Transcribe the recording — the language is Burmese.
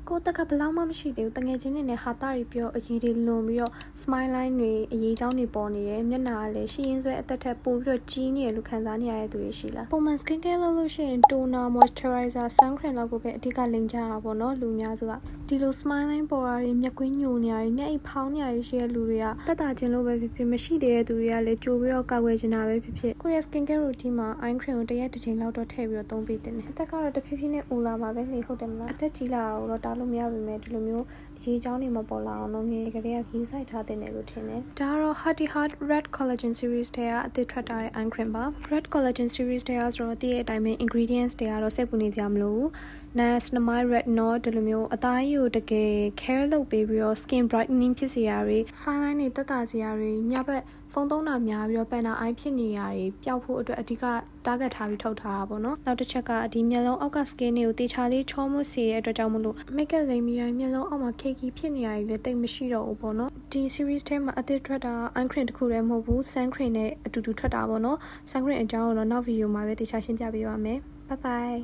ကိုတက်ကဘလောက်မှမရှိသေးဘူးတငယ်ချင်းတွေနဲ့ဟာတာတွေပြောအရေးတွေလွန်ပြီးတော့ smile line တွေအရေးချောင်းတွေပေါ်နေတယ်မျက်နှာကလည်းရှိရင်းဆွဲအသက်ထက်ပိုပြီးတော့ကြီးနေရလို့ခံစားနေရတဲ့သူတွေရှိလားပုံမှန် skin care လုပ်လို့ရှိရင် toner moisturizer sun cream လောက်ကိုပဲအဓိကလိမ်ကြတာပေါ့နော်လူများစုကဒီလို smile line ပေါ်တာတွေမျက်ကွင်းညိုနေရတယ်မျက်အိပ်ဖောင်းနေရရှိတဲ့လူတွေကတက်တာချင်းလို့ပဲဖြစ်ဖြစ်မရှိသေးတဲ့သူတွေကလည်းကြိုပြီးတော့ကာကွယ်ချင်တာပဲဖြစ်ဖြစ်ကိုယ့်ရဲ့ skin care routine မှာ eye cream ကိုတစ်ရက်တစ်ချိန်လောက်တော့ထည့်ပြီးတော့သုံးပေးတင်တယ်အသက်ကတော့တဖြည်းဖြည်းနဲ့ဦးလာမှာပဲလေဟုတ်တယ်မလားအသက်ကြီးလာတော့တားလို့မရပါဘူးဒီလိုမျိုးအရေးချောင်းတွေမပေါ်လာအောင်တော့ငယ်ကလေးက view site ထားတင်တယ်လို့ထင်တယ်ဒါကတော့ Hearty Heart Red Collagen Series တွေကအသစ်ထွက်ထားတဲ့ eye cream ပါ Red Collagen Series တွေကဆိုတော့တည့်ရဲ့အတိုင်းပဲ ingredients တွေကတော့စိတ်ပူနေကြမလို့ Nas Namai Retinol ဒီလိုမျိုးအသားရည်ကိုတကယ် care လုပ်ပေးပြီးတော့ skin brightening ဖြစ်စေရတွေ fine line တွေတက်တာစေရတွေညဘက်ဖုန်းသုံးတာများပြီးတော့ပန်နာအိုင်ဖြစ်နေရတွေပျောက်ဖို့အတွက်အဓိက target ထားပြီးထုတ်ထားတာပေါ့နော်နောက်တစ်ချက်ကဒီမျက်လုံးအောက်က skin တွေကိုတေချာလေးချောမွေ့စေတဲ့အတွက်ကြောင့်မလို့ make up လိမ်ပြီးတိုင်းမျက်လုံးအောက်မှာ cakey ဖြစ်နေရတွေလည်းတိတ်မရှိတော့ဘူးပေါ့နော်ဒီ series ထဲမှာအသစ်ထွက်တာ eye cream တစ်ခုတည်းမဟုတ်ဘူး sun cream နဲ့အတူတူထွက်တာပေါ့နော် sun cream အကြောင်းကိုတော့နောက် video မှာပဲတေချာရှင်းပြပေးပါမယ် bye bye